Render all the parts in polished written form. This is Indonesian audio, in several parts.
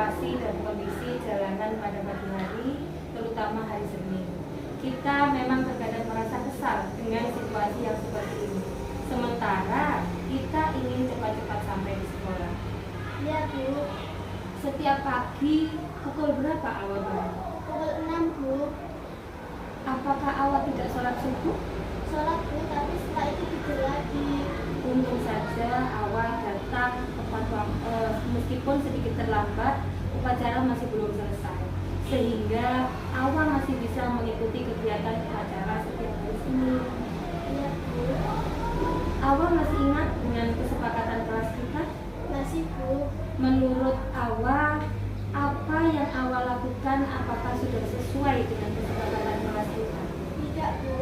situasi dan kondisi jalanan pada pagi hari, terutama hari Senin. Kita memang terkadang merasa kesal dengan situasi yang seperti ini. Sementara kita ingin cepat-cepat sampai di sekolah. Iya, Bu. Setiap pagi pukul berapa awal bangun? Pukul 6, Bu. Apakah awal tidak sholat subuh? Sholat, Bu, tapi setelah itu tidur lagi. Untung saja awal datang tepat waktu, meskipun sedikit terlambat, upacara masih belum selesai. Sehingga awal masih bisa mengikuti kegiatan upacara setiap hari Senin. Iya, Bu. Awal masih ingat dengan kesepakatan kelas kita? Masih, Bu. Menurut awal, apa yang awal lakukan apakah sudah sesuai dengan kesepakatan kelas kita? Tidak, Bu.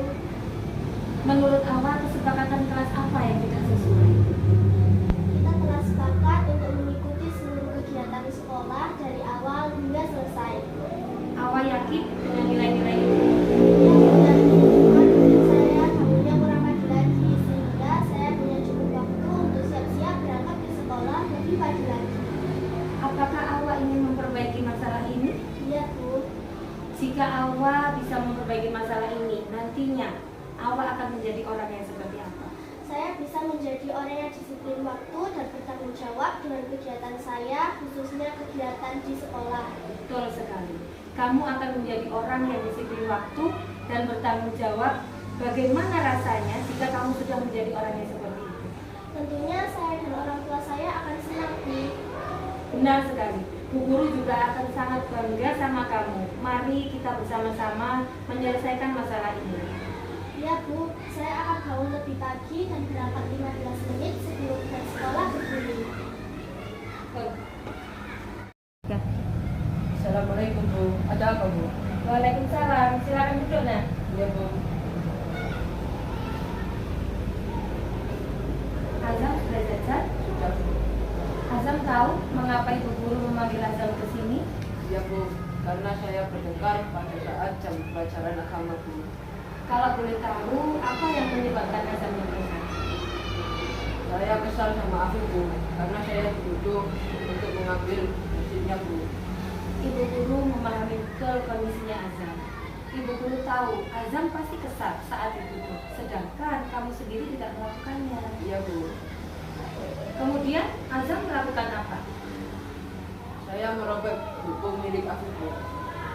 Menurut awal, kesepakatan kelas apa yang tidak sesuai? Kita telah sepakat untuk mengikuti seluruh kegiatan sekolah dari awal hingga selesai. Awal yakin dengan nilai-nilai itu? Iya, Bu. Dan kemudian saya bangunnya kurang pagi lagi, sehingga saya punya cukup waktu untuk siap-siap berangkat ke sekolah lebih pagi lagi. Apakah awal ingin memperbaiki masalah ini? Iya, Bu. Jika awal bisa memperbaiki masalah ini, nantinya awal akan menjadi orang yang seperti apa? Saya bisa menjadi orang yang disiplin waktu dan bertanggung jawab dengan kegiatan saya, khususnya kegiatan di sekolah. Betul sekali. Kamu akan menjadi orang yang disiplin waktu dan bertanggung jawab. Bagaimana rasanya jika kamu sudah menjadi orang yang seperti itu? Tentunya saya dan orang tua saya akan senang, Bu. Benar sekali. Bu Guru juga akan sangat bangga sama kamu. Mari kita bersama-sama menyelesaikan masalah ini. Ya, Bu, saya akan bangun lebih pagi dan berangkat 15 menit sebelum ke sekolah berdiri. Assalamualaikum, Bu. Ada apa, Bu? Waalaikumsalam. Silakan duduk, Nak. Iya, Bu. Azam sudah jajan? Sudah, Bu. Azam tahu mengapa Ibu Guru memanggil Azam ke sini? Iya, Bu. Karena saya berdengar pada saat jam pelajaran agama, Bu. Kalau boleh tahu, apa yang menyebabkan Azam kesal? Saya kesal sama Afif, Bu. Karena saya dituduh untuk mengambil mesinnya, Bu. Ibu Guru memahami betul kondisinya Azam. Ibu Guru tahu Azam pasti kesal saat dituduh, sedangkan kamu sendiri tidak melakukannya. Iya, Bu. Kemudian Azam melakukan apa? Saya merobek buku milik Afif, Bu.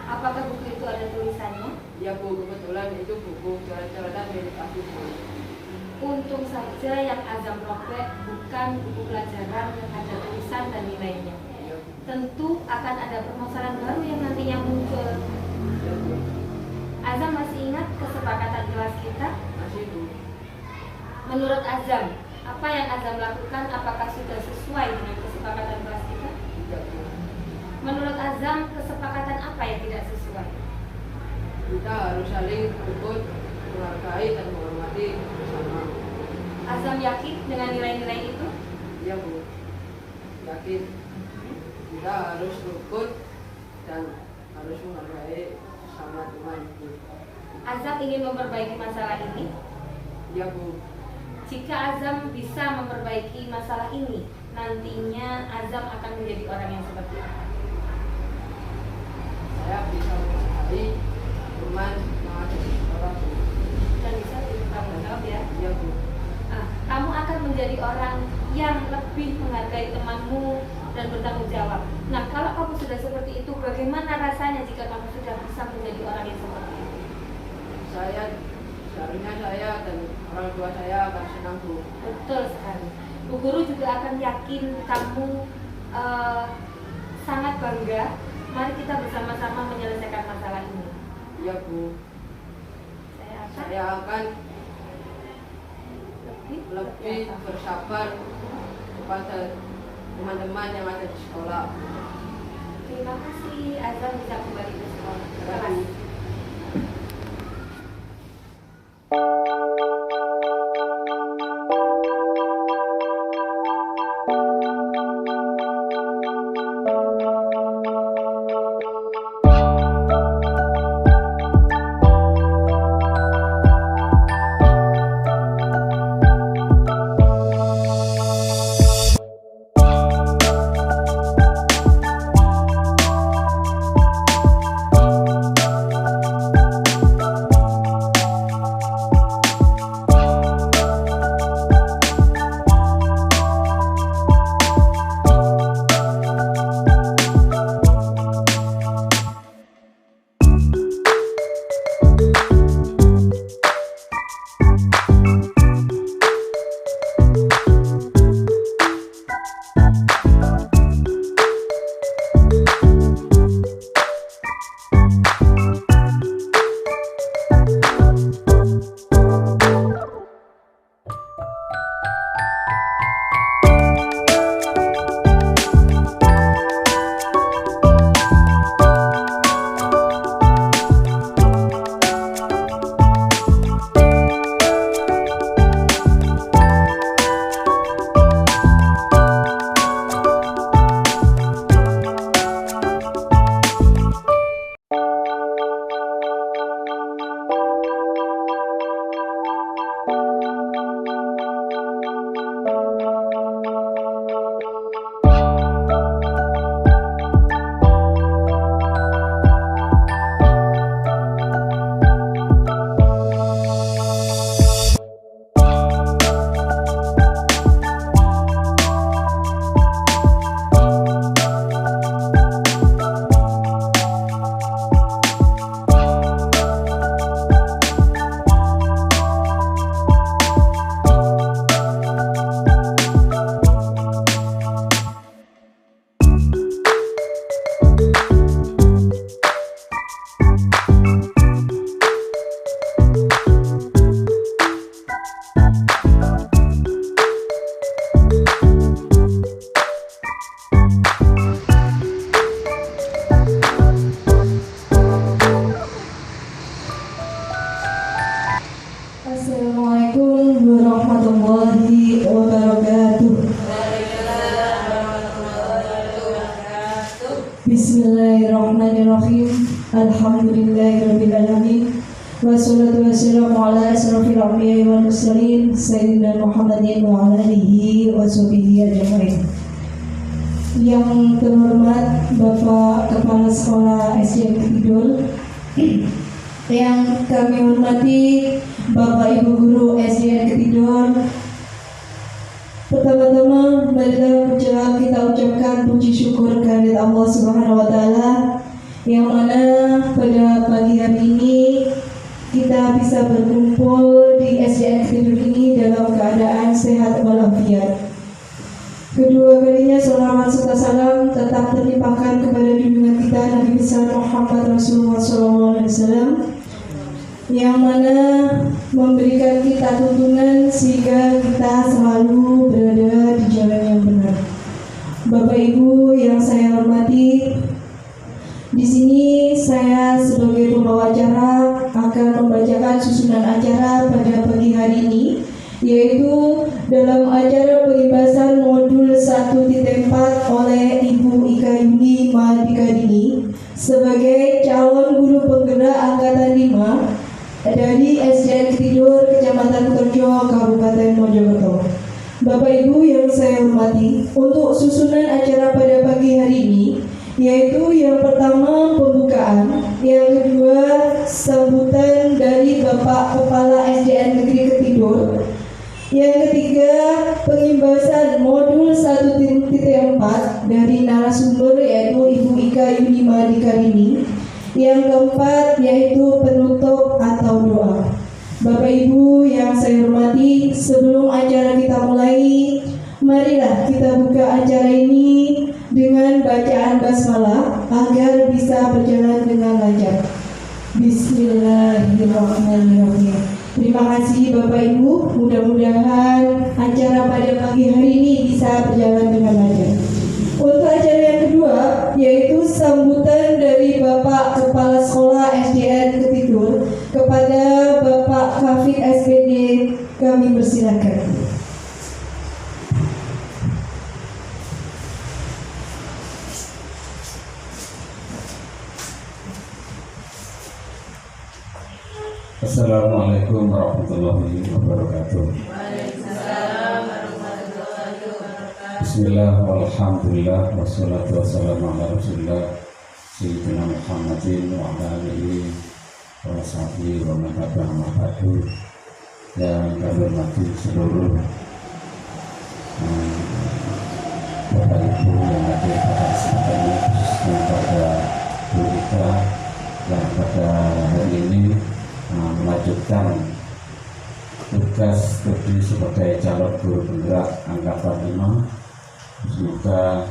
Apakah buku itu ada tulisannya? Iya, Bu. Kebetulan itu buku coret-coretan milik Afif, Bu. Untung saja yang Azam robek bukan buku pelajaran yang ada tulisan dan nilainya. Iya, Bu. Tentu akan ada permasalahan baru yang nantinya muncul. Iya, Bu. Azam masih ingat kesepakatan kelas kita? Masih, Bu. Menurut Azam, apa yang Azam lakukan apakah sudah sesuai dengan kesepakatan kelas kita? Iya, Bu. Menurut Azam, kesepakatan apa yang tidak sesuai? Kita harus saling ikut, menghargai dan menghormati bersama. Azam yakin dengan nilai-nilai itu? Iya, Bu. Yakin kita harus rukun dan harus menghargai sama teman, Bu. Azam ingin memperbaiki masalah ini? Iya, Bu. Jika Azam bisa memperbaiki masalah ini, nantinya Azam akan menjadi orang yang seperti apa? Saya bisa menghargai teman yang ada di sekolah, Bu. Dan bisa bertanggung jawab ya. Iya, Bu. Nah, kamu akan menjadi orang yang lebih menghargai temanmu dan bertanggung jawab. Nah, kalau kamu sudah seperti itu, bagaimana rasanya jika kamu sudah bisa menjadi orang yang seperti itu? Seharusnya saya dan orang tua saya akan senang, Bu. Betul sekali. Bu Guru juga akan yakin kamu sangat bangga. Mari kita bersama-sama menyelesaikan masalah ini. Iya, Bu. Saya akan lebih bersabar kepada teman-teman yang ada di sekolah. Terima kasih. Azam bisa kembali ke sekolah. Terima Ya, Bu. kasih. Assalamualaikum warahmatullahi wabarakatuh. Bismillahirrahmanirrahim. Alhamdulillahirabbil alamin. Wassalatu wassalamu ala asrofil anbiya'i wal mursalin sayyidina Muhammadin wa ala alihi wa sahbihi ajmain. Yang terhormat Bapak Kepala Sekolah SDN Ketidul, yang kami hormati Bapak Ibu Guru SDN Ketidul, pertama-tama marilah kita ucapkan puji syukur kehadirat Allah Subhanahu wa taala yang mana pada pagi hari ini kita bisa berkumpul di SDN Ketidul ini dalam keadaan sehat walafiat. Kedua kalinya salawat serta salam tetap terlimpahkan kepada junjungan kita Nabi besar Muhammad Rasulullah SAW, yang mana memberikan kita tuntunan sehingga kita selalu berada di jalan yang benar. Bapak Ibu yang saya hormati, di sini saya sebagai pembawa acara akan membacakan susunan acara pada pagi hari ini, yaitu dalam acara pengibasan modul 1.4 oleh Ibu Ika Yuni Mahadikadini sebagai calon guru penggerak angkatan 5 dari SDN Ketidul, Kecamatan Kutorjo, Kabupaten Mojokerto. Bapak Ibu yang saya hormati, untuk susunan acara pada pagi hari ini, yaitu yang pertama pembukaan, yang kedua sambutan dari Bapak Kepala SDN Negeri Ketidul, yang ketiga pengibasan modul 1.4 dari narasumber yaitu Ibu Ika Yuni Mahadikadini, yang keempat yaitu penutup atau doa. Bapak Ibu yang saya hormati, sebelum acara kita mulai, marilah kita buka acara ini dengan bacaan basmalah agar bisa berjalan dengan lancar. Bismillahirrahmanirrahim. Terima kasih Bapak Ibu, mudah-mudahan acara pada pagi hari ini bisa berjalan dengan lancar. Untuk acara yang kedua, yaitu sambutan dari Bapak Kepala Sekolah SDN Ketidul kepada Bapak Kafid SPD, kami persilakan. Assalamualaikum warahmatullahi wabarakatuh. Bismillah, walhamdulillah, wassalatu wassalamu ala rasulillah Sayyidina Muhammadin wa ala alihi wa sahbihi wa man tabi'ahum wa ba'du. Yang kami hormati seluruh Bapak Ibu yang hadir pada kesempatan ini, khususnya pada Bu Ika yang pada hari ini melanjutkan tugas studi sebagai calon guru penggerak angkatan 5. Semoga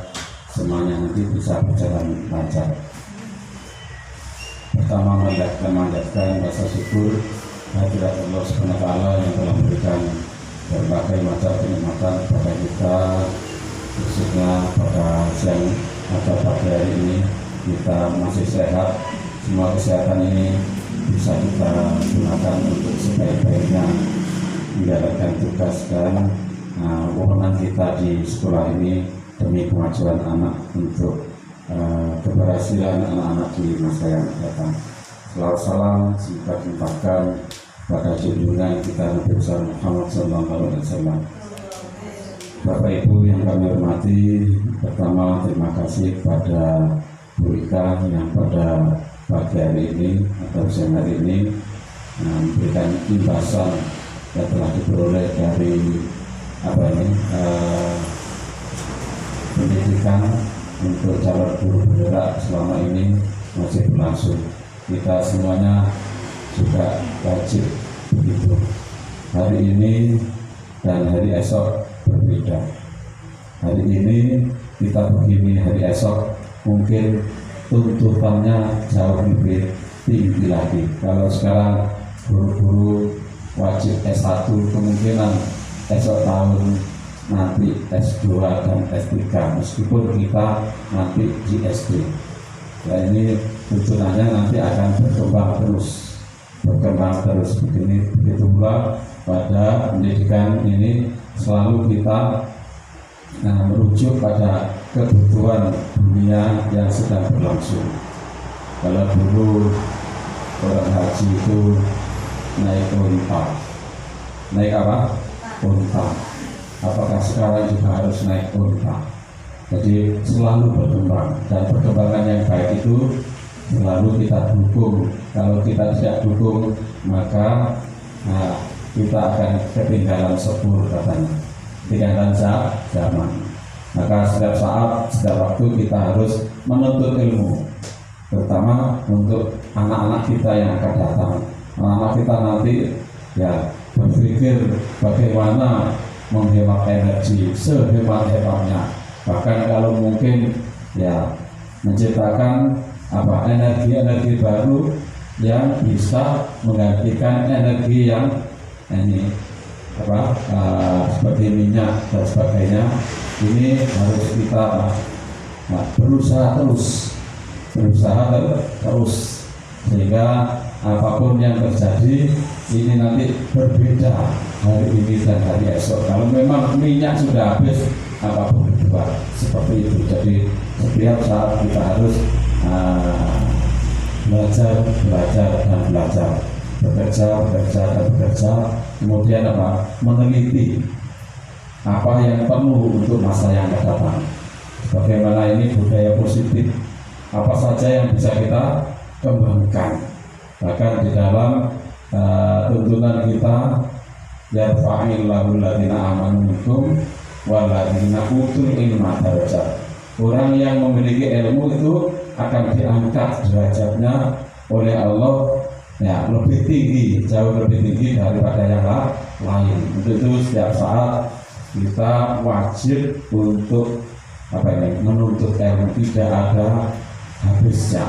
semuanya nanti bisa berjalan lancar. Pertama, memanjatkan rasa syukur kehadirat Allah SWT yang telah memberikan berbagai macam kenikmatan kepada kita, khususnya pada siang atau pagi hari ini kita masih sehat. Semua kesehatan ini bisa kita gunakan untuk sebaik-baiknya menjalankan tugas dan wewenang kita di sekolah ini demi kemajuan anak untuk keberhasilan anak-anak di masa yang datang. Selalu salam singkat limpahkan pada junjungan kita Nabi besar Muhammad SAW. Bapak Ibu yang kami hormati, pertama terima kasih pada Bu Ika yang pada pagi hari ini atau siang hari ini memberikan imbasan yang telah diperoleh dari pendidikan untuk calon guru penggerak selama ini masih berlangsung. Kita semuanya juga wajib begitu. Hari ini dan hari esok berbeda. Hari ini kita begini, hari esok mungkin tuntutannya jauh lebih tinggi lagi. Kalau sekarang guru-guru wajib S1, kemungkinan esok tahun nanti S2 dan S3, meskipun kita nanti di SD. Nah, ini tuntunannya nanti akan berkembang terus berkembang terus begini. Begitu pula pada pendidikan ini selalu kita merujuk pada kebutuhan dunia yang sedang berlangsung. Kalau dulu orang haji itu naik unta, naik apa? Unta. Apakah sekarang juga harus naik unta? Jadi selalu berkembang, dan perkembangan yang baik itu selalu kita dukung. Kalau kita tidak dukung, maka kita akan ketinggalan sepur katanya, ketinggalan zaman. Maka setiap saat, setiap waktu kita harus menuntut ilmu, terutama untuk anak-anak kita yang akan datang. Anak-anak kita nanti ya berpikir bagaimana menghemat energi sehemat-hematnya. Bahkan kalau mungkin ya menciptakan energi-energi baru yang bisa menggantikan energi yang seperti minyak dan sebagainya. Ini harus kita berusaha terus sehingga apapun yang terjadi ini nanti berbeda hari ini dan hari esok. Kalau memang minyak sudah habis, apapun berubah seperti itu. Jadi setiap saat kita harus belajar, bekerja, kemudian meneliti apa yang perlu untuk masa yang akan datang. Bagaimana ini budaya positif, apa saja yang bisa kita kembangkan. Bahkan di dalam tuntunan kita, yarfa'illahu alladziina aamanu minkum walladziina utul ilma darajat. Orang yang memiliki ilmu itu akan diangkat derajatnya oleh Allah ya lebih tinggi, jauh lebih tinggi daripada yang lain. Untuk itu setiap saat kita wajib untuk menuntut ilmu, tidak ada habisnya.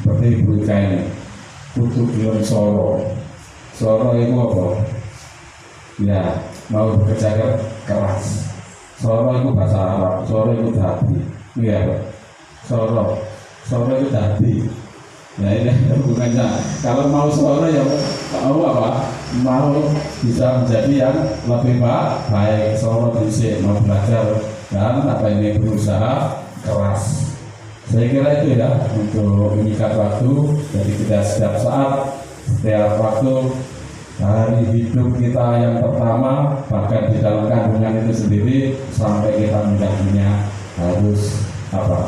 Seperti Ibu Ika ini, kudu gelem soro itu apa? Ya mau bekerja keras. Soro itu bahasa Arab, soro itu hati. Iya, soro itu hati. Ya ini hubungannya. Kalau mau soro ya mau bisa menjadi yang lebih baik. Soro bisa mau belajar dan berusaha keras. Saya kira itu ya untuk mengikat waktu. Jadi kita setiap saat, setiap waktu hari hidup kita yang pertama, bahkan di dalam kandungan itu sendiri sampai kita meninggal dunia harus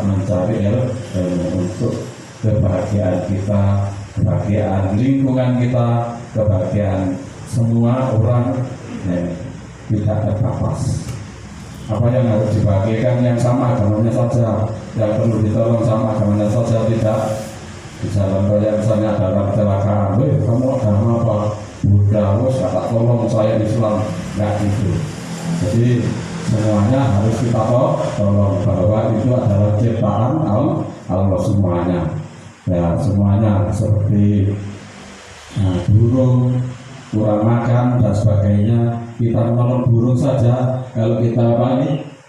mencari ilmu untuk kebahagiaan kita, kebahagiaan lingkungan kita, kebahagiaan semua orang tidak terbatas. Apa yang harus dibagikan yang sama agamanya saja, yang perlu ditolong sama agamanya saja, tidak bisa contohnya misalnya dalam kecelakaan, kamu agama apa? Buddha, kata tolong saya Islam, nggak gitu. Jadi semuanya harus kita tolong, bahwa itu adalah ciptaan Allah semuanya. Ya semuanya seperti burung kurang makan dan sebagainya, kita menolong burung saja. Kalau kita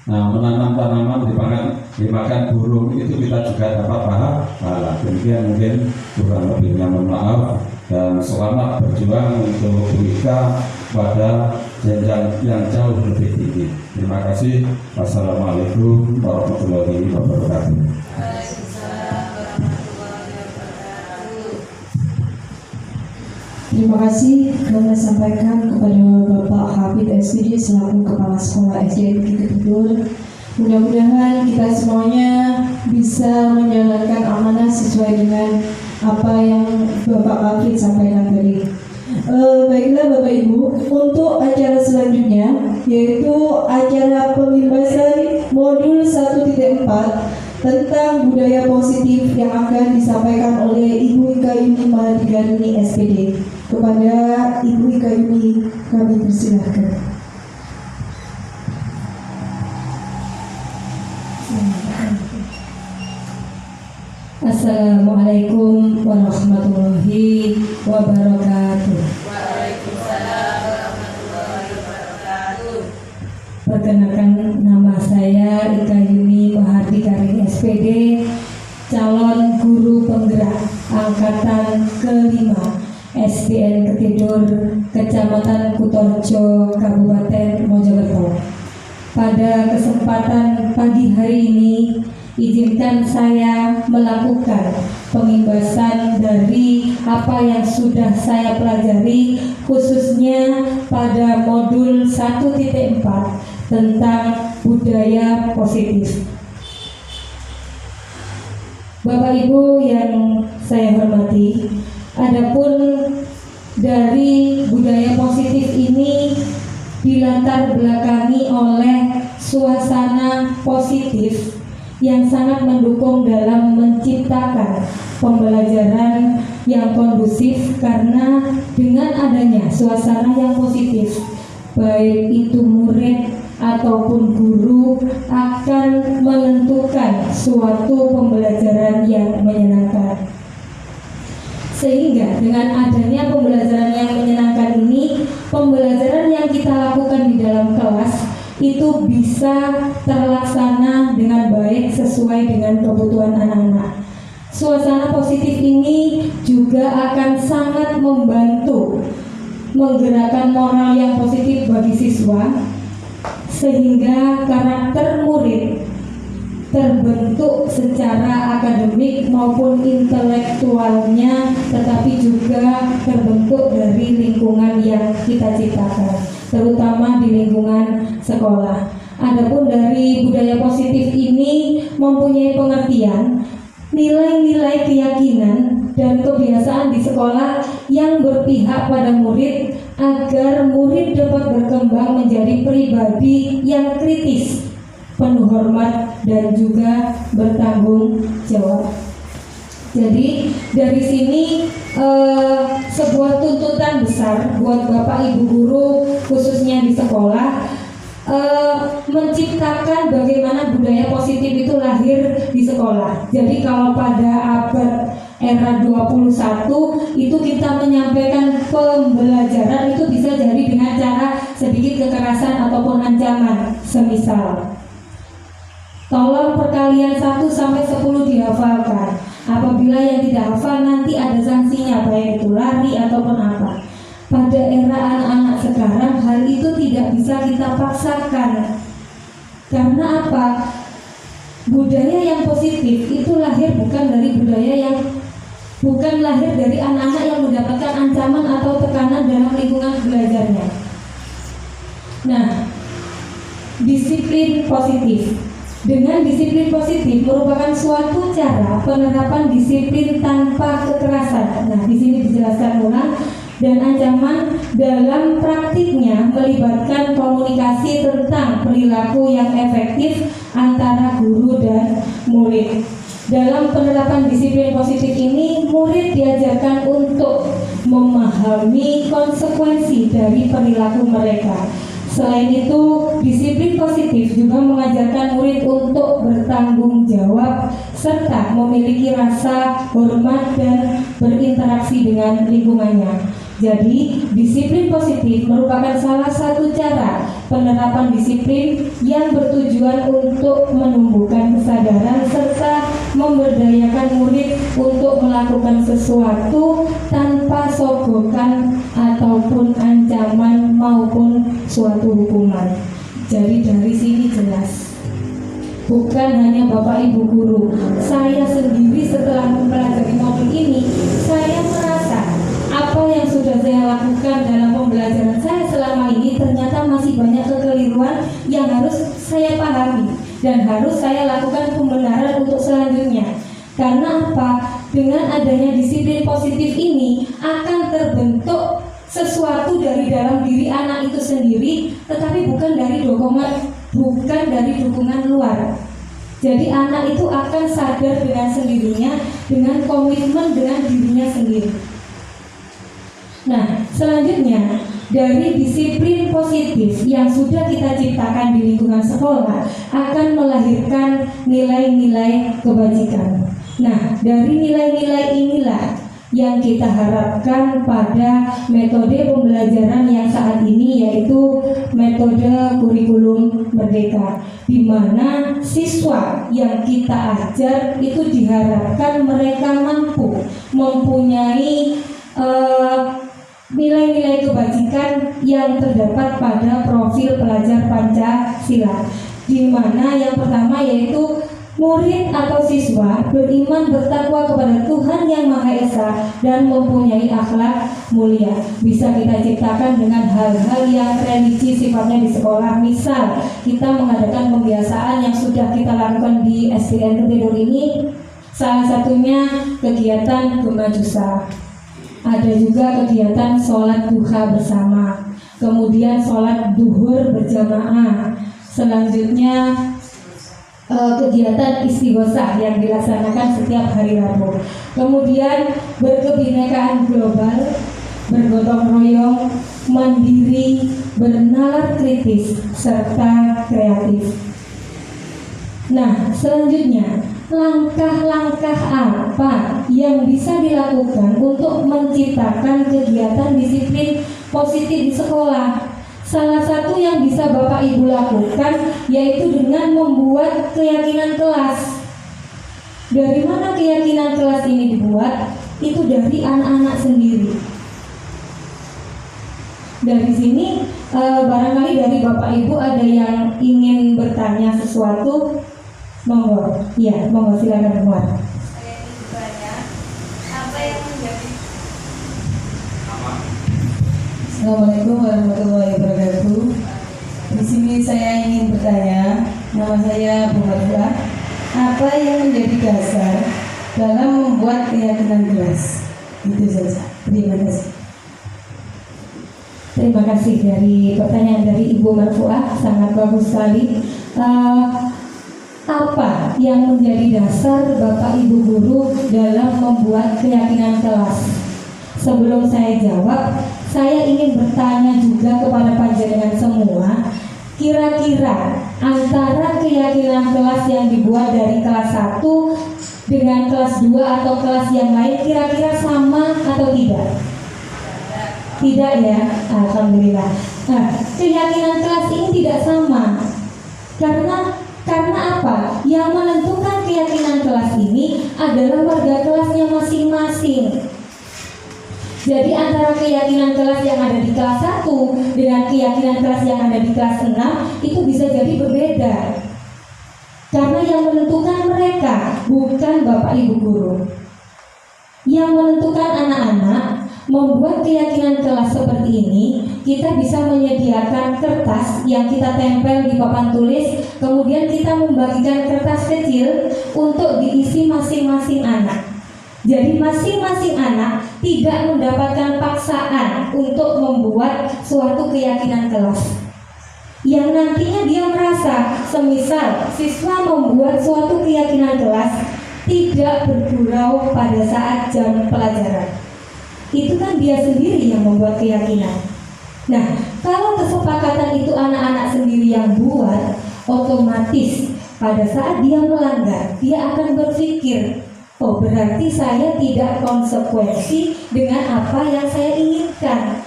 menanam tanaman dimakan burung, itu kita juga dapat pahala. Demikian mungkin kurang lebihnya, mohon maaf, dan selamat berjuang untuk kita pada jenjang yang jauh lebih tinggi. Terima kasih. Wassalamualaikum warahmatullahi wabarakatuh. Terima kasih kami sampaikan kepada Bapak Habib SPD selaku Kepala Sekolah SD Negeri Ketutur. Mudah-mudahan kita semuanya bisa menjalankan amanah sesuai dengan apa yang Bapak Habib sampaikan tadi. Baiklah Bapak Ibu, untuk acara selanjutnya yaitu acara pembebasan modul 1.4 tentang budaya positif yang akan disampaikan oleh Ibu Ika Yuni Mahardika SPD. Kepada Ibu Ika Yuni kami persilahkan. Assalamualaikum warahmatullahi wabarakatuh. Waalaikumsalam warahmatullahi wabarakatuh. Perkenalkan, nama saya Ika Yuni Mahardika SPD, calon guru penggerak angkatan ke-5 SD Gubernur Kecamatan Kutorjo, Kabupaten Mojokerto. Pada kesempatan pagi hari ini, izinkan saya melakukan pengimbasan dari apa yang sudah saya pelajari, khususnya pada modul 1.4 tentang budaya positif. Bapak Ibu yang saya hormati, adapun dari budaya positif ini dilatar belakangi oleh suasana positif yang sangat mendukung dalam menciptakan pembelajaran yang kondusif, karena dengan adanya suasana yang positif, baik itu murid ataupun guru akan menentukan suatu pembelajaran yang menyenangkan. Sehingga dengan adanya pembelajaran yang menyenangkan ini, pembelajaran yang kita lakukan di dalam kelas itu bisa terlaksana dengan baik sesuai dengan kebutuhan anak-anak. Suasana positif ini juga akan sangat membantu menggerakkan moral yang positif bagi siswa, sehingga karakter murid terbentuk secara akademik maupun intelektualnya, tetapi juga terbentuk dari lingkungan yang kita ciptakan, terutama di lingkungan sekolah. Adapun dari budaya positif ini mempunyai pengertian nilai-nilai keyakinan dan kebiasaan di sekolah yang berpihak pada murid agar murid dapat berkembang menjadi pribadi yang kritis, penuh hormat, dan juga bertanggung jawab. Jadi dari sini sebuah tuntutan besar buat Bapak Ibu guru khususnya di sekolah, menciptakan bagaimana budaya positif itu lahir di sekolah. Jadi kalau pada abad era 21 itu kita menyampaikan pembelajaran itu bisa jadi dengan cara sedikit kekerasan ataupun ancaman, semisal tolong perkalian 1 sampai 10 dihafalkan. Apabila yang tidak hafal nanti ada sanksinya, baik itu lari ataupun apa. Pada era anak-anak sekarang hal itu tidak bisa kita paksakan. Karena apa? Budaya yang positif itu lahir bukan dari anak-anak yang mendapatkan ancaman atau tekanan dalam lingkungan belajarnya. Nah, disiplin positif. Dengan disiplin positif merupakan suatu cara penerapan disiplin tanpa kekerasan. Nah, di sini dijelaskan ulang, dan ancaman dalam praktiknya melibatkan komunikasi tentang perilaku yang efektif antara guru dan murid. Dalam penerapan disiplin positif ini, murid diajarkan untuk memahami konsekuensi dari perilaku mereka. Selain itu, disiplin positif juga mengajarkan murid untuk bertanggung jawab serta memiliki rasa hormat dan berinteraksi dengan lingkungannya. Jadi, disiplin positif merupakan salah satu cara penerapan disiplin yang bertujuan untuk menumbuhkan kesadaran serta memberdayakan murid untuk melakukan sesuatu tanpa sogokan ataupun ancaman maupun suatu hukuman. Jadi dari sini jelas, bukan hanya Bapak Ibu guru, saya sendiri setelah mempelajari modul ini, saya merasa apa yang sudah saya lakukan dalam pembelajaran saya selama ini ternyata masih banyak kekeliruan yang harus saya pahami dan harus saya lakukan pembenaran untuk selanjutnya. Karena apa? Dengan adanya disiplin positif ini akan terbentuk sesuatu dari dalam diri anak itu sendiri, tetapi bukan dari dukungan luar. Jadi anak itu akan sadar dengan sendirinya, dengan komitmen dengan dirinya sendiri. Nah, selanjutnya dari disiplin positif yang sudah kita ciptakan di lingkungan sekolah akan melahirkan nilai-nilai kebajikan. Nah, dari nilai-nilai inilah yang kita harapkan pada metode pembelajaran yang saat ini, yaitu metode kurikulum merdeka, di mana siswa yang kita ajar itu diharapkan mereka mampu mempunyai nilai-nilai kebajikan yang terdapat pada profil pelajar Pancasila, di mana yang pertama yaitu murid atau siswa beriman bertakwa kepada Tuhan Yang Maha Esa dan mempunyai akhlak mulia. Bisa kita ciptakan dengan hal-hal yang religi sifatnya di sekolah. Misal kita mengadakan pembiasaan yang sudah kita lakukan di SDN Ketidur ini, salah satunya kegiatan Gemajusa. Ada juga kegiatan sholat duha bersama, kemudian sholat duhur berjamaah. Selanjutnya kegiatan istighosah yang dilaksanakan setiap hari Rabu. Kemudian berkebinekaan global, bergotong royong, mandiri, bernalar kritis, serta kreatif. Nah, selanjutnya langkah-langkah apa yang bisa dilakukan untuk menciptakan kegiatan disiplin positif di sekolah? Salah satu yang bisa Bapak Ibu lakukan yaitu dengan membuat keyakinan kelas. Dari mana keyakinan kelas ini dibuat? Itu dari anak-anak sendiri. Dari sini barangkali dari Bapak Ibu ada yang ingin bertanya sesuatu. Monggo, ya, monggo silakan keluar. Saya ingin bertanya, apa yang menjadi Assalamualaikum warahmatullahi wabarakatuh. Di sini saya ingin bertanya, nama saya Bu Marfa. Apa yang menjadi dasar dalam membuat keyakinan kelas? Itu saja. Terima kasih. Terima kasih dari pertanyaan dari Ibu Marfuah, sangat bagus sekali. Apa yang menjadi dasar Bapak Ibu guru dalam membuat keyakinan kelas? Sebelum saya jawab, saya ingin bertanya juga kepada panjenengan semua, kira-kira antara keyakinan kelas yang dibuat dari kelas 1 dengan kelas 2 atau kelas yang lain kira-kira sama atau tidak? Tidak ya, alhamdulillah. Nah, keyakinan kelas ini tidak sama. Karena apa? Yang menentukan keyakinan kelas ini adalah warga kelasnya masing-masing. Jadi antara keyakinan kelas yang ada di kelas 1 dengan keyakinan kelas yang ada di kelas 6 itu bisa jadi berbeda. Karena yang menentukan mereka, bukan Bapak Ibu guru. Yang menentukan anak-anak membuat keyakinan kelas seperti ini, kita bisa menyediakan kertas yang kita tempel di papan tulis, kemudian kita membagikan kertas kecil untuk diisi masing-masing anak. Jadi masing-masing anak tidak mendapatkan paksaan untuk membuat suatu keyakinan kelas. Yang nantinya dia merasa, semisal siswa membuat suatu keyakinan kelas tidak bergurau pada saat jam pelajaran, itu kan dia sendiri yang membuat keyakinan. Nah, kalau kesepakatan itu anak-anak sendiri yang buat, otomatis pada saat dia melanggar, dia akan berpikir, oh berarti saya tidak konsekuensi dengan apa yang saya inginkan.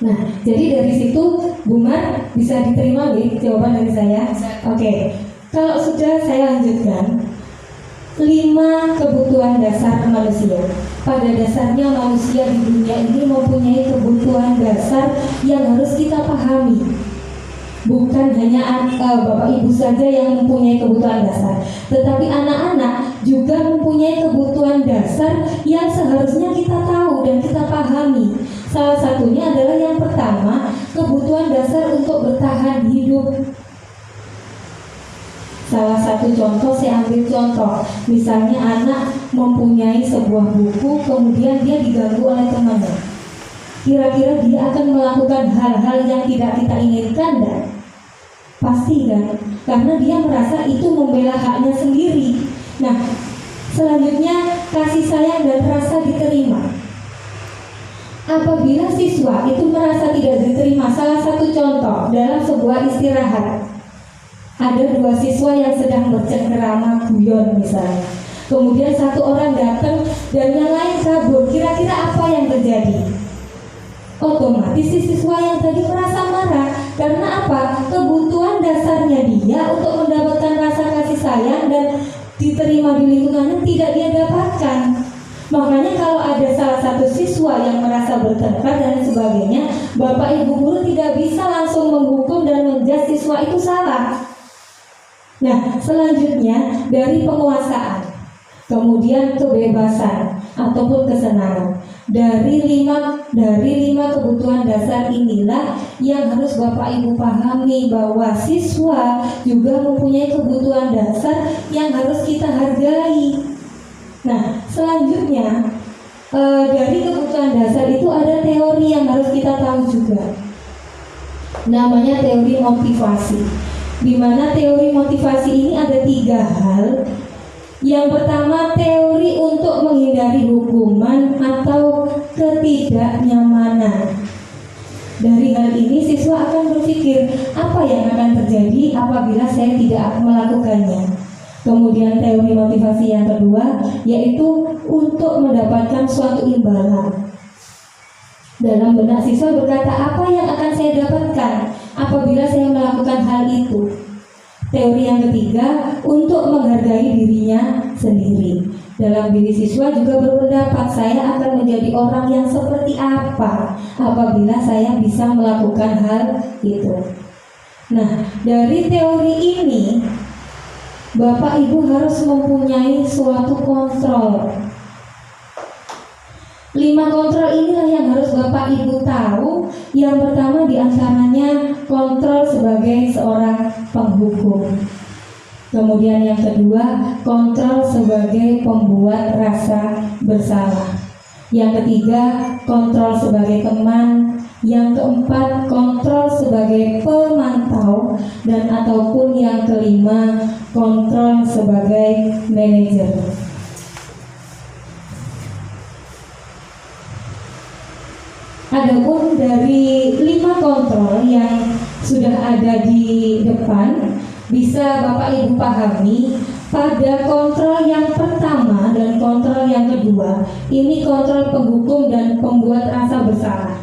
Nah, jadi dari situ Bu Mar bisa diterima jawaban dari saya? Oke. Kalau sudah, saya lanjutkan. 5 kebutuhan dasar manusia. Pada dasarnya manusia di dunia ini mempunyai kebutuhan dasar yang harus kita pahami. Bukan hanya Bapak Ibu saja yang mempunyai kebutuhan dasar, tetapi anak-anak juga mempunyai kebutuhan dasar yang seharusnya kita tahu dan kita pahami. Salah satunya adalah yang pertama, kebutuhan dasar untuk bertahan hidup. Salah satu contoh, saya ambil contoh, misalnya anak mempunyai sebuah buku, kemudian dia diganggu oleh temannya. Kira-kira dia akan melakukan hal-hal yang tidak kita inginkan, dan pasti kan? Karena dia merasa itu membela haknya sendiri. Nah, selanjutnya kasih sayang dan rasa diterima. Apabila siswa itu merasa tidak diterima, salah satu contoh dalam sebuah istirahat, ada 2 siswa yang sedang bercengkerama guyon misalnya. Kemudian satu orang datang dan yang lain kabur. Kira-kira apa yang terjadi? Otomatis si siswa yang tadi merasa marah. Karena apa? Kebutuhan dasarnya dia untuk mendapatkan rasa kasih sayang dan diterima di lingkungannya tidak dia dapatkan. Makanya kalau ada salah satu siswa yang merasa bertengkar dan sebagainya, Bapak Ibu guru tidak bisa langsung menghukum dan menjudge siswa itu salah. Nah, selanjutnya dari penguasaan, kemudian kebebasan ataupun kesenangan. Dari lima kebutuhan dasar inilah yang harus Bapak Ibu pahami, bahwa siswa juga mempunyai kebutuhan dasar yang harus kita hargai. Nah, selanjutnya dari kebutuhan dasar itu ada teori yang harus kita tahu juga. Namanya teori motivasi. Di mana teori motivasi ini ada 3 hal. Yang pertama, teori untuk menghindari hukuman atau ketidaknyamanan. Dari hal ini siswa akan berpikir, apa yang akan terjadi apabila saya tidak melakukannya. Kemudian teori motivasi yang kedua, yaitu untuk mendapatkan suatu imbalan. Dalam benak siswa berkata, apa yang akan saya dapatkan apabila saya melakukan hal itu. Teori yang ketiga, untuk menghargai dirinya sendiri. Dalam diri siswa juga berpendapat, saya akan menjadi orang yang seperti apa apabila saya bisa melakukan hal itu. Nah, dari teori ini Bapak Ibu harus mempunyai suatu kontrol. 5 kontrol inilah yang harus Bapak Ibu tahu. Yang pertama diantaranya kontrol sebagai seorang penghukum. Kemudian yang kedua, kontrol sebagai pembuat rasa bersalah. Yang ketiga, kontrol sebagai teman. Yang keempat, kontrol sebagai pemantau. Dan ataupun yang kelima, kontrol sebagai manajer. Adapun dari 5 kontrol yang sudah ada di depan, bisa Bapak Ibu pahami, pada kontrol yang pertama dan kontrol yang kedua, ini kontrol penghukum dan pembuat rasa bersalah.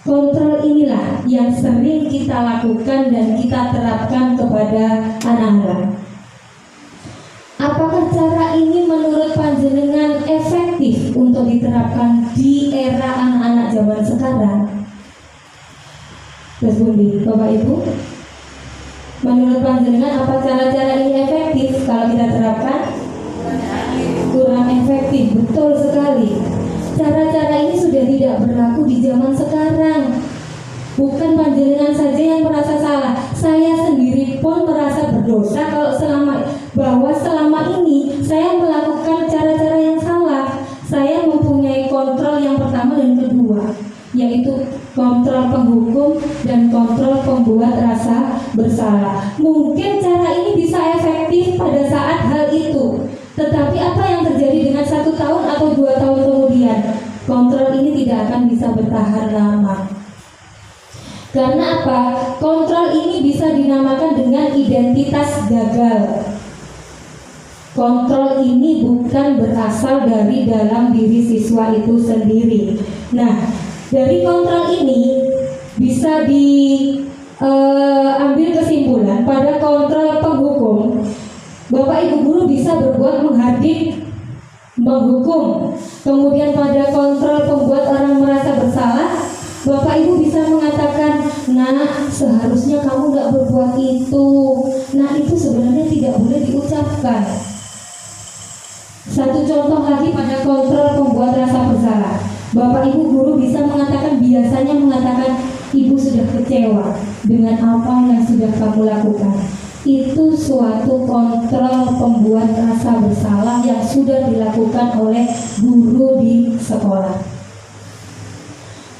Kontrol inilah yang sering kita lakukan dan kita terapkan kepada anak-anak. Apakah cara ini menurut panjenengan efektif untuk diterapkan di era anak-anak zaman sekarang? Terus Budi, Bapak Ibu, menurut panjenengan apa cara-cara ini efektif kalau kita terapkan? Kurang efektif, betul sekali. Cara-cara ini sudah tidak berlaku di zaman sekarang. Bukan panjenengan saja yang merasa salah, saya sendiri pun merasa berdosa kalau selama ini saya melakukan cara-cara yang salah. Saya mempunyai kontrol yang pertama dan kedua, yaitu kontrol penghukum dan kontrol pembuat rasa bersalah. Mungkin cara ini bisa efektif pada saat hal itu, tetapi apa yang terjadi dengan 1 tahun atau 2 tahun kemudian, kontrol ini tidak akan bisa bertahan lama. Karena apa? Kontrol ini bisa dinamakan dengan identitas gagal. Kontrol ini bukan berasal dari dalam diri siswa itu sendiri. Nah, dari kontrol ini bisa diambil kesimpulan pada kontrol penghukum. Bapak Ibu guru bisa berbuat menghardik, menghukum. Kemudian pada kontrol pembuat orang merasa bersalah, Bapak Ibu bisa mengatakan, nah seharusnya kamu gak berbuat itu. Nah itu sebenarnya tidak boleh diucapkan. Satu contoh lagi pada kontrol pembuat rasa bersalah, Bapak Ibu guru bisa biasanya mengatakan, ibu sudah kecewa dengan apa yang sudah kamu lakukan. Itu suatu kontrol pembuat rasa bersalah yang sudah dilakukan oleh guru di sekolah.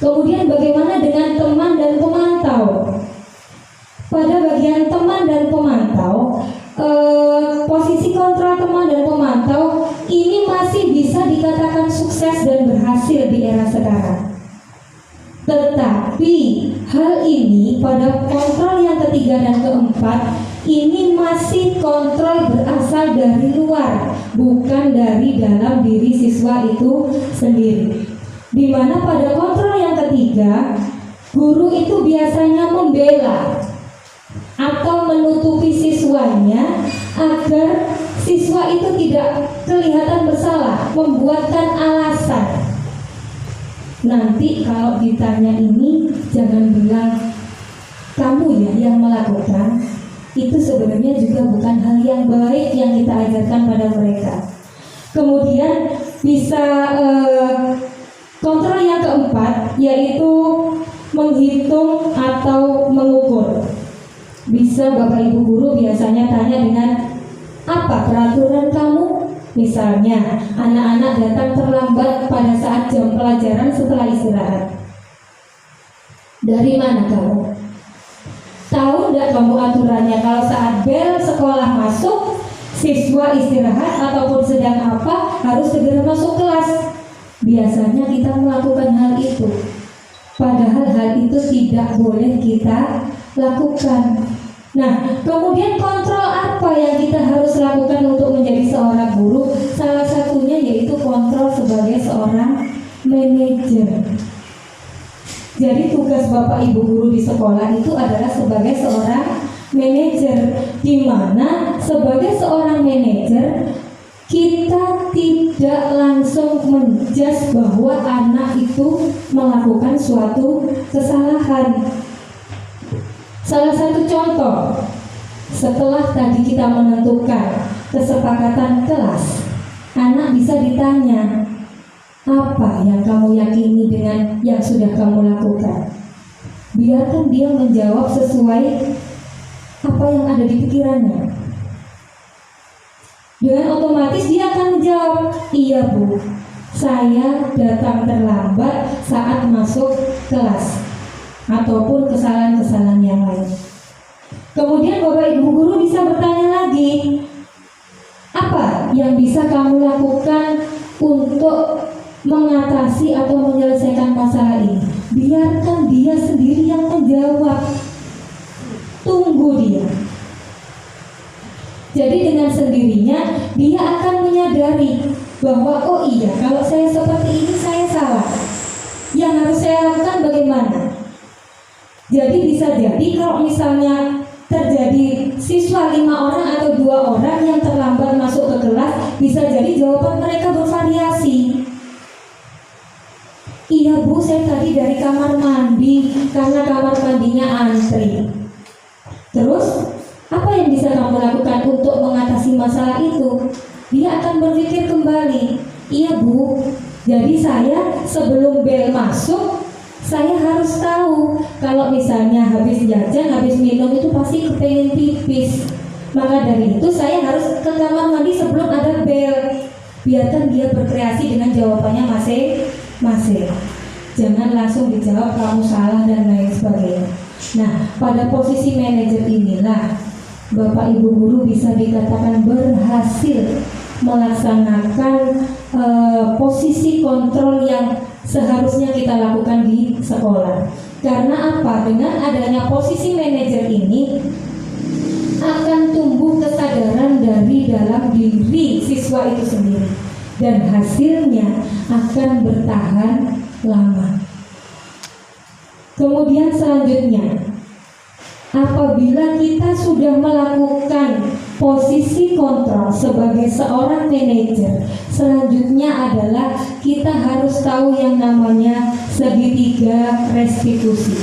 Kemudian bagaimana dengan teman dan pemantau? Pada bagian teman dan pemantau, posisi kontrol teman dan pemantau ini masih bisa dikatakan sukses dan berhasil di era sekarang. Tetapi hal ini pada kontrol yang ketiga dan keempat ini masih kontrol berasal dari luar, bukan dari dalam diri siswa itu sendiri. Di mana pada kontrol yang ketiga, guru itu biasanya membela. atau menutupi siswanya agar siswa itu tidak kelihatan bersalah, membuatkan alasan. Nanti kalau ditanya ini jangan bilang kamu ya yang melakukan. Itu sebenarnya juga bukan hal yang baik yang kita ajarkan pada mereka. Kemudian bisa kontrol yang keempat, yaitu menghitung atau mengukur. Bisa Bapak Ibu guru biasanya tanya dengan apa peraturan kamu? Misalnya anak-anak datang terlambat pada saat jam pelajaran setelah istirahat. Dari mana kamu? Tahu tidak kamu aturannya kalau saat bel sekolah masuk, siswa istirahat ataupun sedang apa harus segera masuk kelas. Biasanya kita melakukan hal itu, padahal hal itu tidak boleh kita lakukan. Nah, kemudian kontrol apa yang kita harus lakukan untuk menjadi seorang guru? Salah satunya yaitu kontrol sebagai seorang manajer. Jadi tugas Bapak Ibu guru di sekolah itu adalah sebagai seorang manajer, di mana sebagai seorang manajer kita tidak langsung menjudge bahwa anak itu melakukan suatu kesalahan. Salah satu contoh, setelah tadi kita menentukan kesepakatan kelas, anak bisa ditanya, apa yang kamu yakini dengan yang sudah kamu lakukan? Biarkan dia menjawab sesuai apa yang ada di pikirannya. Dengan otomatis dia akan menjawab, iya Bu, saya datang terlambat saat masuk kelas, ataupun kesalahan-kesalahan yang lain. Kemudian Bapak Ibu guru bisa bertanya lagi, apa yang bisa kamu lakukan untuk mengatasi atau menyelesaikan masalah ini? Biarkan dia sendiri yang menjawab. Tunggu dia. Jadi dengan sendirinya dia akan menyadari bahwa oh iya, kalau saya seperti ini saya salah. Yang harus saya lakukan bagaimana? Jadi bisa jadi kalau misalnya terjadi siswa 5 orang atau 2 orang yang terlambat masuk ke kelas, bisa jadi jawaban mereka bervariasi. Iya Bu, saya tadi dari kamar mandi karena kamar mandinya antri. Terus apa yang bisa kamu lakukan untuk mengatasi masalah itu? Dia akan berpikir kembali, iya Bu, jadi saya sebelum bel masuk, saya harus tahu kalau misalnya habis jajan, habis minum itu pasti kepengen pipis. Maka dari itu saya harus ke kamar mandi sebelum ada bel. Biarkan dia berkreasi dengan jawabannya masing-masing. Jangan langsung dijawab kamu salah dan lain sebagainya. Nah, pada posisi manajer inilah Bapak Ibu guru bisa dikatakan berhasil melaksanakan posisi kontrol yang seharusnya kita lakukan di sekolah. Karena apa? Dengan adanya posisi manajer ini akan tumbuh kesadaran dari dalam diri siswa itu sendiri, dan hasilnya akan bertahan lama. Kemudian selanjutnya, apabila kita sudah melakukan posisi kontrol sebagai seorang manajer, selanjutnya adalah kita harus tahu yang namanya segitiga restitusi.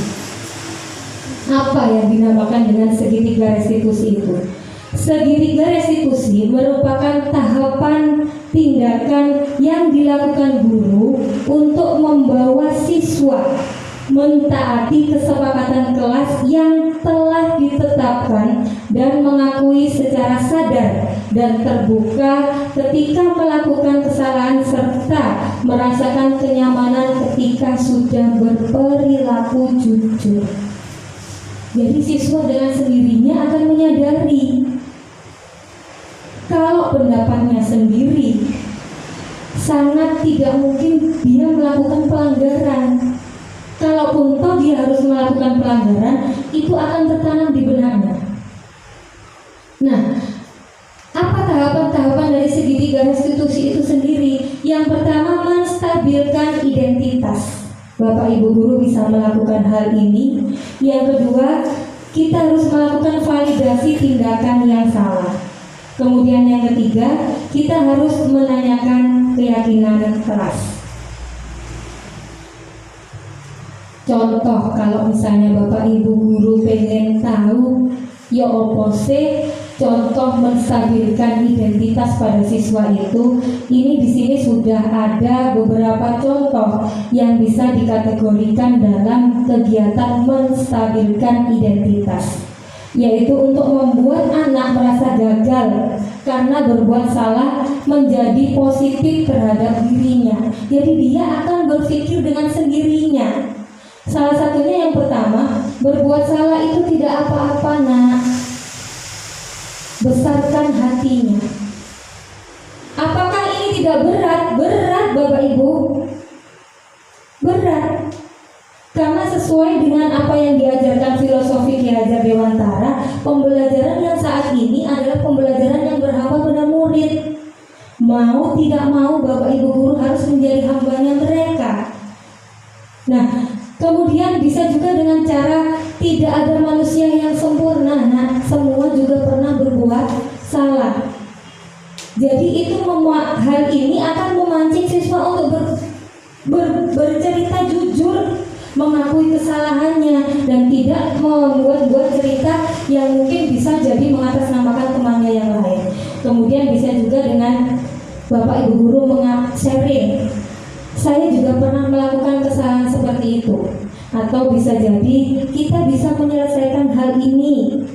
Apa yang dinamakan dengan segitiga restitusi itu? Segitiga restitusi merupakan tahapan tindakan yang dilakukan guru untuk membawa siswa mentaati kesepakatan kelas yang telah ditetapkan dan mengakui secara sadar dan terbuka ketika melakukan kesalahan serta merasakan kenyamanan ketika sudah berperilaku jujur. Jadi siswa dengan sendirinya akan menyadari kalau pendapatnya sendiri sangat tidak mungkin dia melakukan pelanggaran. Kalaupun toh dia harus melakukan pelanggaran, itu akan tertanam di benaknya. Nah, apa tahapan-tahapan dari segitiga restitusi itu sendiri? Yang pertama, menstabilkan identitas. Bapak Ibu guru bisa melakukan hal ini. Yang kedua, kita harus melakukan validasi tindakan yang salah. Kemudian yang ketiga, kita harus menanyakan keyakinan keras. Contoh, kalau misalnya Bapak Ibu guru pengen tahu ya opo sih contoh menstabilkan identitas pada siswa itu, ini di sini sudah ada beberapa contoh yang bisa dikategorikan dalam kegiatan menstabilkan identitas, yaitu untuk membuat anak merasa gagal karena berbuat salah menjadi positif terhadap dirinya. Jadi dia akan berpikir dengan sendirinya. Salah satunya yang pertama, berbuat salah itu tidak apa-apa nak. Besarkan hatinya. Apakah ini tidak berat? Berat Bapak Ibu. Berat. Karena sesuai dengan apa yang diajarkan filosofi Ki Hajar Dewantara, pembelajaran yang saat ini adalah pembelajaran yang berhamba pada murid. Mau tidak mau Bapak Ibu guru harus menjadi hambanya mereka. Nah, kemudian bisa juga dengan cara tidak ada manusia yang sempurna. Nah, semua juga pernah berbuat salah. Jadi itu hal ini akan memancing siswa untuk bercerita jujur, mengakui kesalahannya, dan tidak membuat cerita yang mungkin bisa jadi mengatasnamakan temannya yang lain. Kemudian bisa juga dengan Bapak Ibu guru sharing. Saya juga pernah melakukan kesalahan seperti itu. Atau bisa jadi kita bisa menyelesaikan hal ini.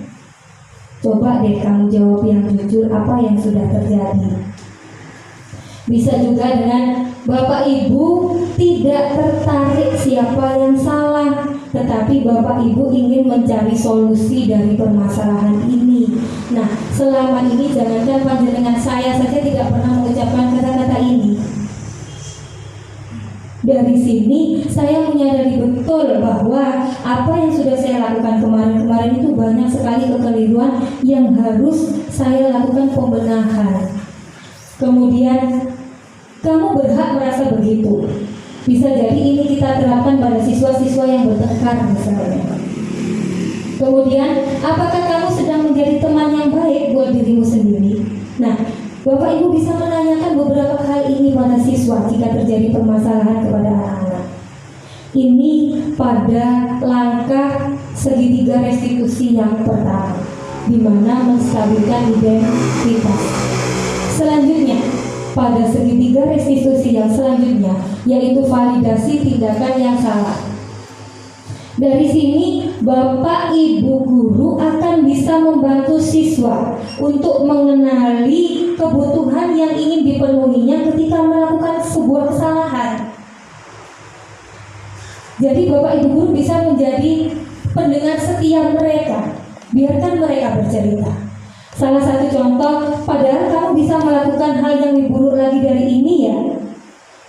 Coba deh kamu jawab yang jujur apa yang sudah terjadi. Bisa juga dengan Bapak Ibu tidak tertarik siapa yang salah, tetapi Bapak Ibu ingin mencari solusi dari permasalahan ini. Nah, selama ini jangankan panjenengan, saya saja tidak pernah mengucapkan kata-kata ini. Dari sini saya menyadari betul bahwa apa yang sudah saya lakukan kemarin-kemarin itu banyak sekali kekeliruan yang harus saya lakukan pembenahan. Kemudian kamu berhak merasa begitu. Bisa jadi ini kita terapkan pada siswa-siswa yang bertengkar misalnya. Kemudian apakah kamu sedang menjadi teman yang baik buat dirimu sendiri? Nah, Bapak Ibu bisa menanyakan beberapa hal ini pada siswa jika terjadi permasalahan kepada anak-anak. Ini pada langkah segitiga restitusi yang pertama, di mana menstabilkan identitas. Selanjutnya, pada segitiga restitusi yang selanjutnya, yaitu validasi tindakan yang salah. Dari sini Bapak Ibu guru akan bisa membantu siswa untuk mengenali kebutuhan yang ingin dipenuhinya ketika melakukan sebuah kesalahan. Jadi Bapak Ibu guru bisa menjadi pendengar setia mereka. Biarkan mereka bercerita. Salah satu contoh, padahal kamu bisa melakukan hal yang lebih buruk lagi dari ini ya.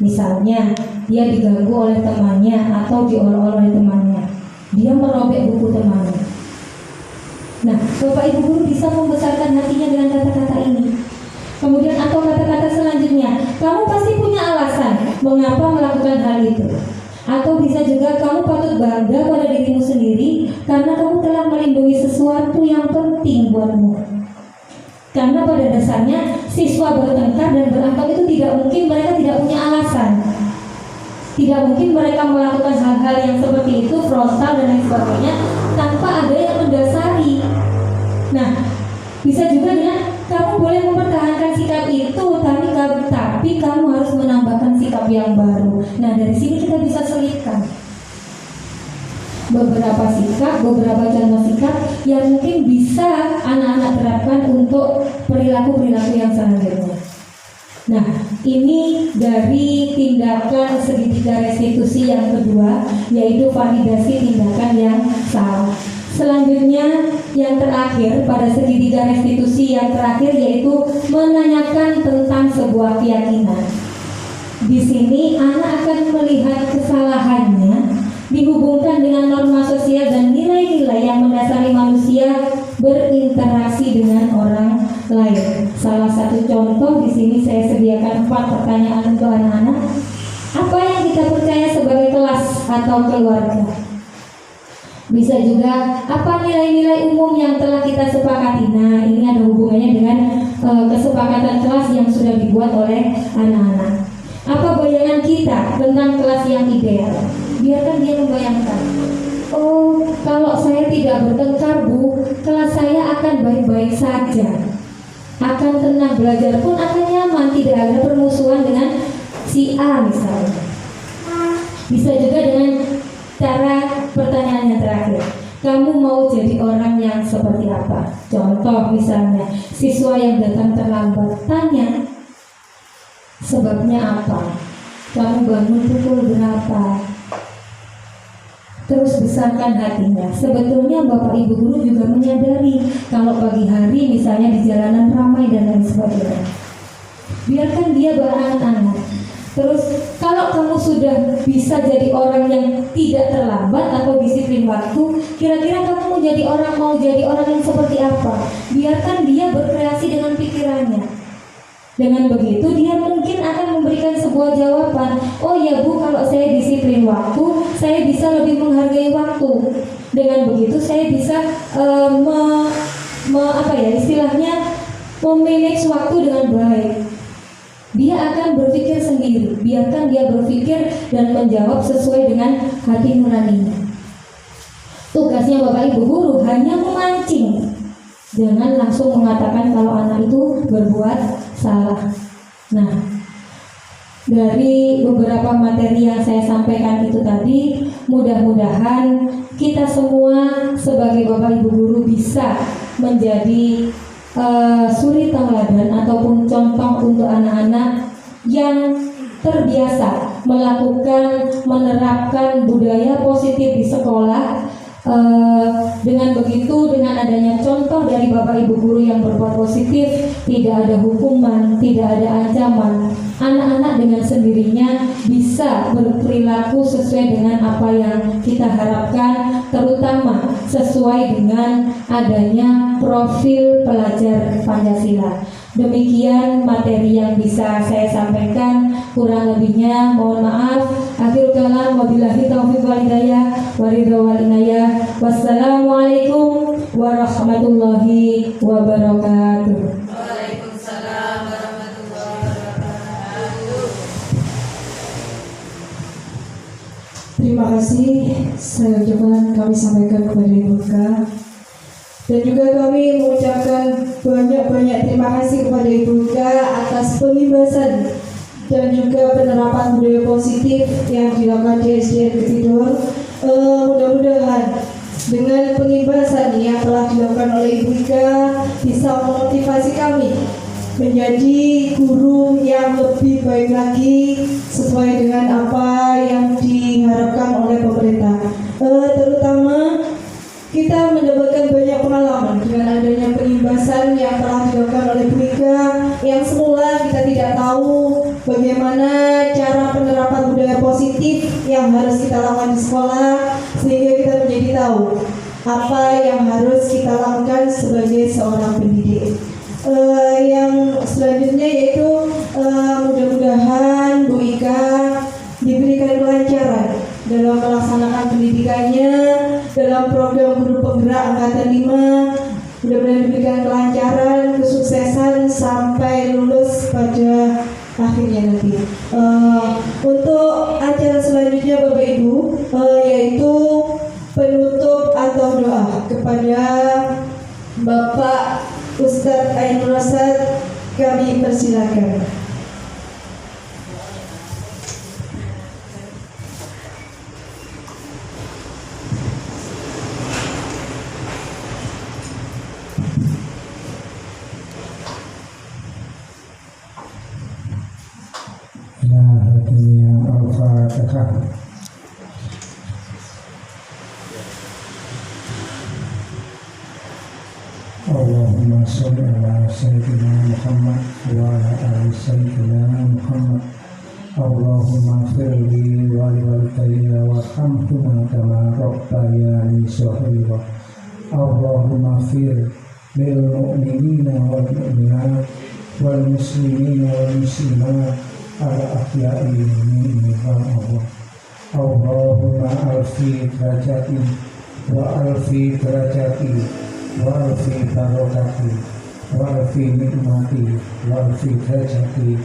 Misalnya dia diganggu oleh temannya atau diolok-olok oleh temannya. Dia merobek buku temannya. Nah, Bapak Ibu guru bisa membesarkan hatinya dengan kata-kata ini. Kemudian atau kata-kata selanjutnya, kamu pasti punya alasan mengapa melakukan hal itu. Atau bisa juga kamu patut bangga pada dirimu sendiri karena kamu telah melindungi sesuatu yang penting buatmu. Karena pada dasarnya siswa bertengkar dan berantem itu tidak mungkin mereka tidak punya alasan. Tidak mungkin mereka melakukan hal-hal yang seperti itu frontal dan lain sebagainya tanpa ada yang mendasari. Nah, bisa juga dengan kamu boleh mempertahankan sikap itu, tapi kamu harus menambahkan sikap yang baru. Nah, dari sini kita bisa selipkan beberapa sikap, beberapa contoh sikap yang mungkin bisa anak-anak terapkan untuk perilaku-perilaku yang selanjutnya. Nah, ini dari tindakan segitiga restitusi yang kedua, yaitu validasi tindakan yang salah. Selanjutnya yang terakhir pada segitiga restitusi yang terakhir yaitu menanyakan tentang sebuah keyakinan. Di sini anak akan melihat kesalahannya dihubungkan dengan norma sosial dan nilai-nilai yang mendasari manusia berinteraksi dengan orang lain. Salah satu contoh di sini saya sediakan 4 pertanyaan untuk anak-anak. Apa yang kita percaya sebagai kelas atau keluarga? Bisa juga apa nilai-nilai umum yang telah kita sepakati. Nah, ini ada hubungannya dengan kesepakatan kelas yang sudah dibuat oleh anak-anak. Apa bayangan kita tentang kelas yang ideal? Biarkan dia membayangkan. Oh, kalau saya tidak bertengkar, Bu, kelas saya akan baik-baik saja. Akan tenang, belajar pun akan nyaman, tidak ada permusuhan dengan si A misalnya. Bisa juga dengan cara pertanyaan yang terakhir. Kamu mau jadi orang yang seperti apa? Contoh misalnya, siswa yang datang terlambat, tanya sebabnya apa? Kamu bangun pukul berapa? Terus besarkan hatinya. Sebetulnya Bapak Ibu guru juga menyadari kalau pagi hari misalnya di jalanan ramai dan lain sebagainya. Biarkan dia berangan-angan. Terus kalau kamu sudah bisa jadi orang yang tidak terlambat atau disiplin waktu, kira-kira kamu mau jadi orang yang seperti apa? Biarkan dia berkreasi dengan pikirannya. Dengan begitu dia mungkin akan memberikan sebuah jawaban. Oh ya Bu, kalau saya disiplin waktu, saya bisa lebih menghargai waktu. Dengan begitu saya bisa istilahnya memanage waktu dengan baik. Dia akan berpikir sendiri. Biarkan dia berpikir dan menjawab sesuai dengan hati nuraninya. Tugasnya Bapak Ibu guru hanya memancing. Jangan langsung mengatakan kalau anak itu berbuat salah. Nah, dari beberapa materi yang saya sampaikan itu tadi, mudah-mudahan kita semua sebagai Bapak Ibu guru bisa menjadi suri tauladan ataupun contoh untuk anak-anak yang terbiasa menerapkan budaya positif di sekolah. Dengan begitu, dengan adanya contoh dari Bapak Ibu guru yang berbuat positif, tidak ada hukuman, tidak ada ancaman, anak-anak dengan sendirinya bisa berperilaku sesuai dengan apa yang kita harapkan, terutama sesuai dengan adanya profil pelajar Pancasila. Demikian materi yang bisa saya sampaikan, kurang lebihnya mohon maaf. Akhirul kalam, wabillahi taufiq wal hidayah, waridho wal inayah. Wassalamualaikum warahmatullahi wabarakatuh. Waalaikumsalam warahmatullahi wabarakatuh. Terima kasih. Saya ucapkan kami sampaikan kepada Ibu Ika. Dan juga kami mengucapkan banyak-banyak terima kasih kepada Ibu Ika atas pengimbasan dan juga penerapan budaya positif yang dilakukan di SDN Ketidor. Mudah-mudahan dengan pengimbasan yang telah dilakukan oleh Ibu Ika bisa memotivasi kami menjadi guru yang lebih baik lagi sesuai dengan apa yang diharapkan oleh pemerintah. Terutama kita mendapatkan banyak pengalaman dengan adanya pengimbasan yang telah dilakukan oleh Bu Ika, yang semula kita tidak tahu bagaimana cara penerapan budaya positif yang harus kita lakukan di sekolah, sehingga kita menjadi tahu apa yang harus kita lakukan sebagai seorang pendidik. Yang selanjutnya yaitu mudah-mudahan Bu Ika diberikan kelancaran dalam melaksanakan pendidikannya dalam program guru penggerak angkatan 5. Mudah-mudahan diberikan kelancaran, kesuksesan sampai lulus pada akhirnya nanti. Untuk acara selanjutnya Bapak Ibu, yaitu penutup atau doa kepada Bapak Ustadz Ainur Rasyad, kami persilakan. Allahumma sholli ala sayyidina Muhammad wa ala ali sayyidina Muhammad. Allahumma firli wa liwalidayya warhamhuma kama rabbayani shaghira. Allahumma fir lil mu'minina wal mu'minat wal muslimina wal muslimat ala ahya'i minhum Allah. Allahumma alfi derajati wa alfi derajati wa alfi barokati wa alfi nikmati wa alfi derajati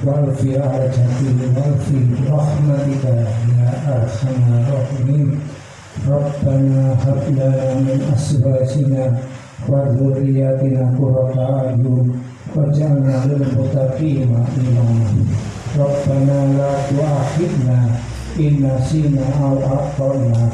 wa alfi arajati wa alfi rahmatika ya arhamar rahimin. Rabbana hab lana min azwajina wa dzurriyyatina qurrata a'yun waj'alna lil muttaqina imama. Rabbana la tu'akhidna in nasina aw akhtana.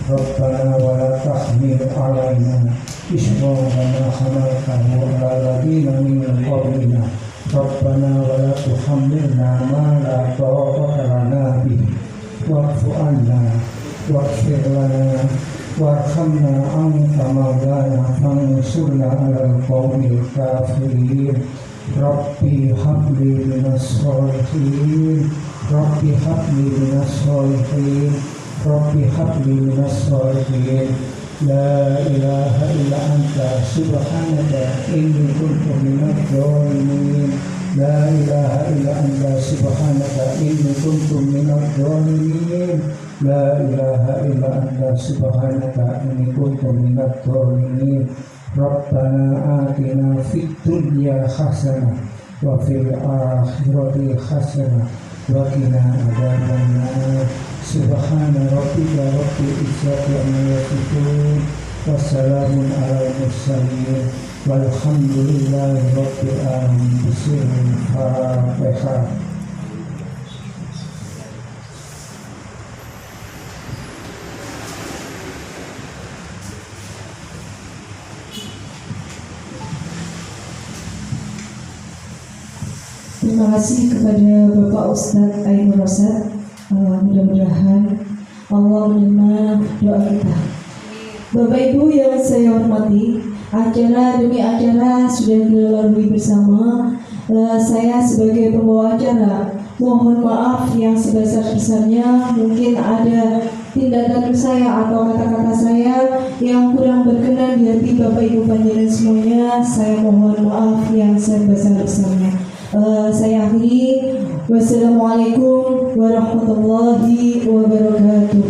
Rabbana wa la tahmil 'alaina isran kama hamaltahu 'ala alladziina min qablina. Rabbana wa la tuhammilna ma la taqata lana bihi wa'fu 'anna waghfir lana warhamna anta maulana fansurna 'alal qaumil kafirin. Rabbi habli minas sholihin Rabbi habli minas sholihin Rabbi habli minas sholihin. La ilaha illa anta subhanaka inni kuntu minadh dhalimin. La ilaha illa anta subhanaka inni kuntu minadh dhalimin. La ilaha illa anta subhanaka inni kuntu minadh dhalimin. Rabbana atina fid dunya hasanah wa fil akhirati hasanah wa qina adzabannar. Subhana rabbika rabbil izzati amma yasifun wa salamun alal mursalin walhamdulillahi rabbil alamin. Bismillahirrahmanirrahim. Terima kasih kepada Bapak Ustadz Ainur Rosyad. Mudah-mudahan Allah menerima doa kita. Bapak Ibu yang saya hormati, acara demi acara sudah dilalui bersama. Saya sebagai pembawa acara mohon maaf yang sebesar-besarnya. Mungkin ada tindakan saya atau kata-kata saya yang kurang berkenan di hati Bapak Ibu panjenengan semuanya. Saya mohon maaf yang sebesar-besarnya. Saya akhiri. Wassalamualaikum warahmatullahi wabarakatuh.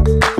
Thank